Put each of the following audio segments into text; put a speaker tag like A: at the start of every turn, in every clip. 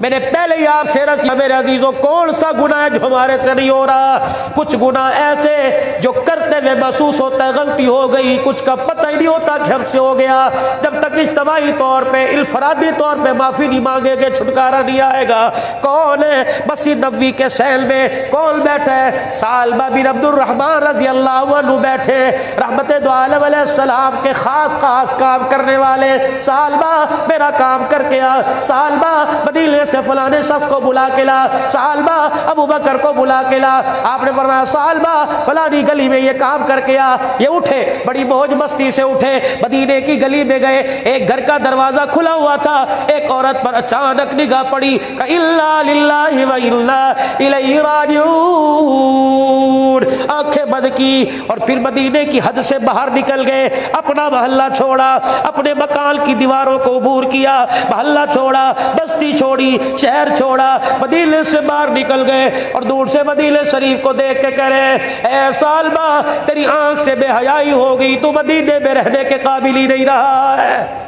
A: मैंने पहले ही आपसे अर्ज़ किया मेरे अजीजों, कौन सा गुनाह है जो हमारे से नहीं हो रहा। कुछ गुनाह ऐसे जो करते हुए महसूस होता है गलती हो गई, कुछ का पता ही नहीं होता कि हमसे हो गया। जब तक इज्तिमाई तौर पे इल्फरादी तौर पे माफी नहीं मांगेंगे छुटकारा नहीं आएगा। कौन है मस्जिद नबवी के सहल में कौन बैठा है? सालबा बिन अब्दुर्रहमान रजी अल्लाह अन्हु बैठे, रहमत दो आलम अलैहिस्सलाम के खास काम करने वाले। सालबा मेरा काम करके आ, सालबा मदीने से फलाने शख्स को बुला के ला, सालबा अबू बकर को बुला के ला। आपने फरमाया सालबा फलानी गली में ये काम करके आ। ये उठे, बड़ी मौज मस्ती से उठे, मदीने की गली में गए। एक घर का दरवाजा खुला हुआ था, एक औरत पर अचानक निगाह पड़ी, इल्ला लिल्लाहि व इल्ला इलैहि राजिऊन। आंखें बंद की और फिर मदीने की हद से बाहर निकल गए। अपना मोहल्ला छोड़ा, अपने मकान की दीवारों को अबूर किया, मोहल्ला छोड़ा, बस्ती छोड़ी, शहर छोड़ा, मदीने से बाहर निकल गए और दूर से मदीने शरीफ को देख के कह रहे, ऐ सालबा तेरी आंख से बेहयाई हो गई, तू मदीने में रहने के काबिल ही नहीं रहा है।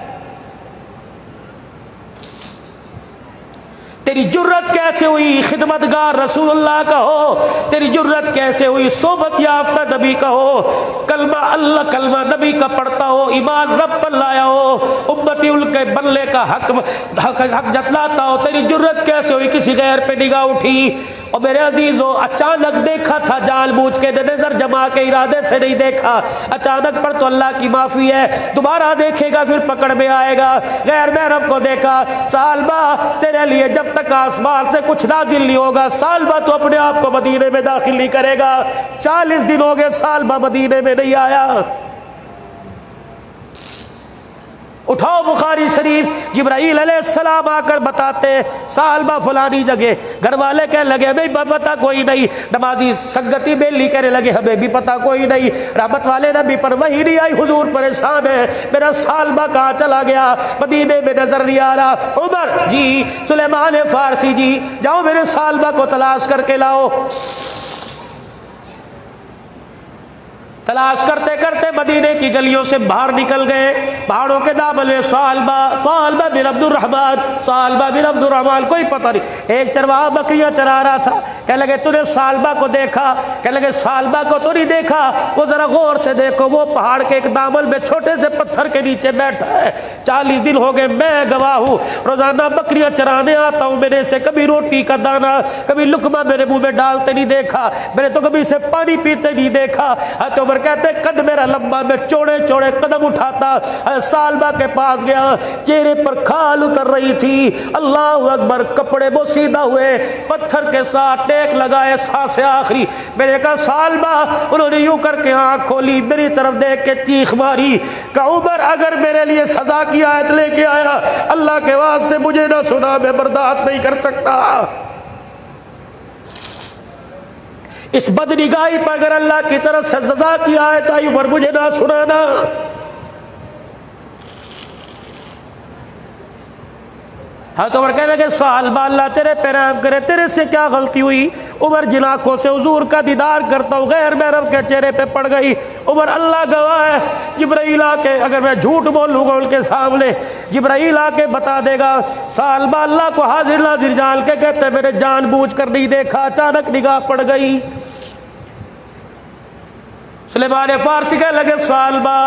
A: तेरी जुर्रत कैसे हुई खिदमतगार रसूलुल्लाह का हो, तेरी जुर्रत कैसे हुई सोबत याफ्ता नबी का हो, कलमा अल्लाह कलमा नबी का पढ़ता हो, ईमान रब पर लाया हो, उम्मती उनके बनने का हक जतलाता हो। तेरी जुर्रत कैसे हुई किसी गैर पे निगाह उठी। और मेरे अजीजों अचानक देखा था, जानबूझ के नजर जमा के इरादे से नहीं देखा। अचानक पर तो अल्लाह की माफी है, दोबारा देखेगा फिर पकड़ में आएगा। गैर महरम को देखा, सालबा तेरे लिए जब तक आसमान से कुछ नाजिल नहीं होगा सालबा तो अपने आप को मदीने में दाखिल नहीं करेगा। 40 दिन हो गए सालबा मदीने में नहीं आया। उठाओ बुखारी शरीफ, जिब्राइल अलैहिस्सलाम आकर बताते सालबा फलानी जगह। घर वाले कहने लगे हमें पता कोई नहीं, नमाजी संगति बेली कहने लगे हमें भी पता कोई नहीं। रहमत वाले नबी पर वही नहीं आई, हुजूर परेशान है, मेरा सालबा कहाँ चला गया, मदीने में नजर नहीं आ रहा। उमर जी, सुलेमान फारसी जी, जाओ मेरे सालबा को तलाश करके लाओ। तलाश करते करते मदीने की गलियों से बाहर निकल गए। पहाड़ों के दामन में सालबा बिन अब्दुर्रहमान कोई पता नहीं। एक चरवाहा बकरियां चरा रहा था, कह लगे तूने सालबा को देखा? कह लगे सालबा को तो नहीं देखा, वो जरा गौर से देखो, वो पहाड़ के एक दामन में छोटे से पत्थर के नीचे बैठा है। 40 दिन हो गए, मैं गवाह हूँ, रोजाना बकरियां चराने आता हूँ, मैंने से कभी रोटी का दाना कभी लुकमा मेरे मुंह में डालते नहीं देखा, मैंने तो कभी से पानी पीते नहीं देखा। तो कहते कद मेरा लंबा, मैं चौड़े चौड़े कदम उठाता सालबा के पास गया, चेहरे पर खाल उतर रही थी। अल्लाह अकबर, कपड़े बोसीदा हुए, पत्थर के साथ टेक लगाए, सांसें आखिरी। मैंने कहा सालबा, उन्होंने यूं करके आंख खोली, मेरी तरफ देख के चीख मारी, कहा उमर अगर मेरे लिए सजा की आयत लेके आया, अल्लाह के वास्ते मुझे ना सुना, मैं बर्दाश्त नहीं कर सकता। इस बदनिगाही पर अगर अल्लाह की तरफ से सजा की आयत आई, उमर मुझे ना सुनाना। हाँ तो उमर कहने लगे सालबा अल्लाह तेरे पे रहम करे, तेरे से क्या गलती हुई? उमर जिन आंखों से हुजूर का दीदार करता हूँ गैर महरम के चेहरे पे पड़ गई। उमर अल्लाह गवाह है, जिब्राइल आके अगर मैं झूठ बोलूँगा उनके सामने जिब्राइल आके बता देगा। सालबा अल्लाह को हाजिर नाजिर जान के कहते मैंने जानबूझ कर नहीं देखा, अचानक निगाह पड़ गई। सुलेमान फारसी कह लगे सालबा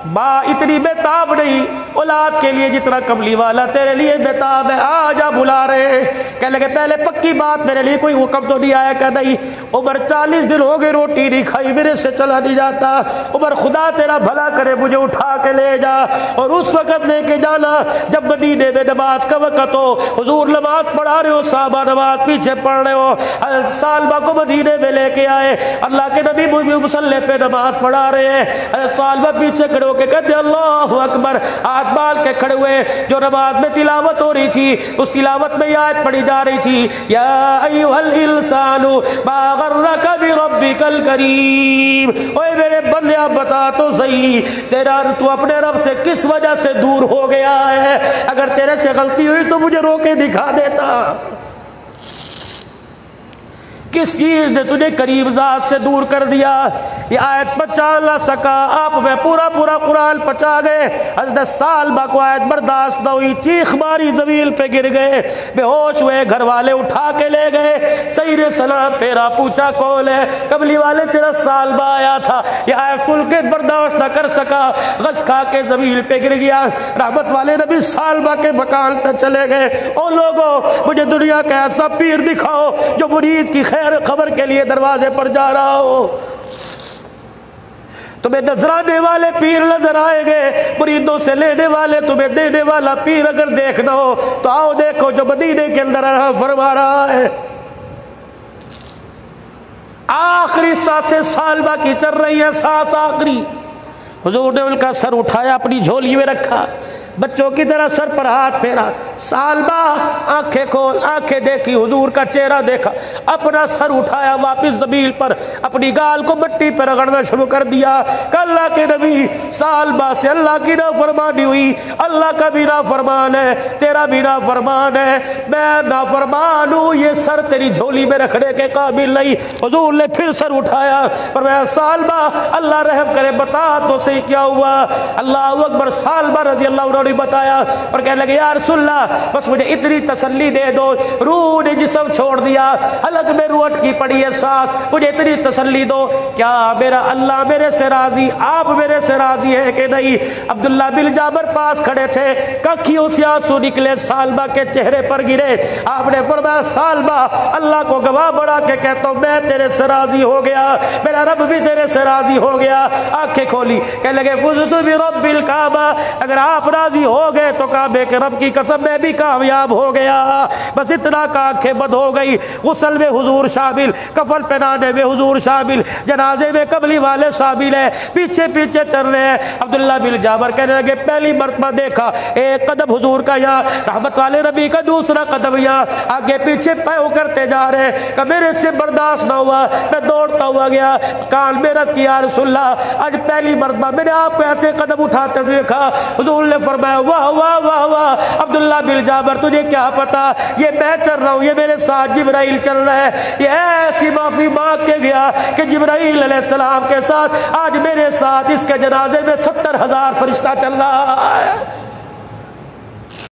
A: माँ इतनी बेताब नहीं औलाद के लिए जितना कमली वाला तेरे लिए बेताब है, आजा बुला रहे। कह लगे पहले पक्की बात, मेरे लिए कोई हुक्म तो नहीं आया? कह नहीं। उमर 40 दिन हो गए रोटी नहीं खाई, मेरे से चला नहीं जाता। उमर खुदा तेरा भला करे, मुझे उठा के ले जा और उस वक्त लेके जाना जब मदीने में नमाज का वक्त हो, हुजूर नमाज पढ़ा रहे हो, साहबा नमाज पीछे पढ़ रहे हो। सालबा को मदीने में लेके आए, अल्लाह के नबी मुसल्ले पे नमाज पढ़ा रहे हैं। सालबा पीछे खड़े होके कहते अल्लाहु अकबर, हाथ बाल के खड़े हुए। जो नमाज में तिलावत हो रही थी उस तिलावत में आयत पढ़ी जा रही थी, या अय्युहल इंसानु मा गर्रका बिरब्बिकल करीम। ओए मेरे बंदे आप बता तो सही, तेरा तू अपने रब से किस वजह से दूर हो गया है? अगर तेरे से गलती हुई तो मुझे रोके दिखा देता। किस चीज ने तुझे करीब जात से दूर कर दिया? ये आयत पचा ना सका, आप वे पूरा पूरा कुरान पचा गए। हज़रत सालबा को आयत बर्दाश्त न हुई, चीख मारी, जमीन पे गिर गए, बेहोश हुए। घर वाले उठा के ले गए, सहीरे सलाम फेरा, पूछा कौन है? कबली वाले तेरा सालबा आया था। ये आयत खुल के बर्दाश्त न कर सका, गज खा के जमीन पे गिर गया। रहमत वाले नबी सालबा के मकान पे चले गए। ओ लोगों, मुझे दुनिया का ऐसा पीर दिखाओ जो मुरीद की खैर खबर के लिए दरवाजे पर जा रहा हो। तुम्हें नजराने वाले पीर नजर आएंगे, मुरीदों से लेने वाले, तुम्हें देने वाला पीर अगर देखना हो तो आओ देखो जो मदीने के अंदर फरमा रहा है। आखिरी सांसें सालबा की चल रही है, सांस आखिरी। हुजूर ने उनका सर उठाया, अपनी झोली में रखा, बच्चों की तरह सर पर हाथ फेरा। सालबा आंखें खोल, आंखें देखी, हुजूर का चेहरा देखा, अपना सर उठाया, वापस जमीन पर अपनी गाल को मिट्टी पर रगड़ना शुरू कर दिया। अल्लाह के नबी, सालबा से अल्लाह की नाफरमानी हुई, अल्लाह का भी नाफरमान है, तेरा भी नाफरमान है, मैं नाफरमान हूं, ये सर तेरी झोली में रखने के काबिल नहीं। हुजूर ने फिर सर उठाया, पर मैं सालबा अल्लाह रहम करे, बता तो सही क्या हुआ? अल्लाह अकबर। सालबा रजी अल्लाह बताया और कहने लगे, या रसूलल्लाह, बस मुझे इतनी तसल्ली दे दो, रूह ने जिस्म छोड़ दिया, हलक में रूह अटकी पड़ी है साथ, मुझे इतनी तसल्ली दो, क्या मेरा अल्लाह मेरे से राजी, आप मेरे से राजी है कि नहीं? अब्दुल्ला बिन जाबर पास खड़े थे, कखियों से आंसू निकले, सालबा के चेहरे पर गिरे। आपने फरमाया, सालबा, अल्लाह को गवाह बढ़ा के कहता हूं, मैं तेरे से राजी हो गया, मेरा रब भी तेरे से राजी हो गया। आंखें खोली, कहने लगे, फुज़तु बिरब्बिल काबा, अगर आप राजी हो गए तो काबे के रब की कसम मैं भी कामयाब हो गया। बस इतना का आंखें बंद हो गई। गुस्ल में हुजूर शामिल, कफन पहनाने में हुजूर शामिल, जनाजे में कबली वाले शामिल है, पीछे पीछे चल रहे हैं। अब्दुल्ला बिन जाबर कहने लगे, पहली मरतबा देखा एक कदम हुजूर का यहाँ, रहमत वाले नबी का दूसरा कदम यहाँ, आगे पीछे पैव करते जा रहे हैं। मेरे से बर्दाश्त न हुआ, मैं दौड़ता हुआ गया, कान में रस किया, या रसूलल्लाह, आज पहली मरतबा मैंने आपको ऐसे कदम उठाते देखा। हुजूर ने फरमाया, वाह वाह वाह वाह, अब्दुल्ला बिन जाबर, तुझे क्या पता, ये मैं चल रहा हूँ, ये मेरे साथ जिब्राइल चल रहा है। ये ऐसी माफी मांग के गया कि जिब्राइल अलैहिस्सलाम के साथ आज मेरे साथ इसके जनाजे में 70,000 फरिश्ता चल रहा है।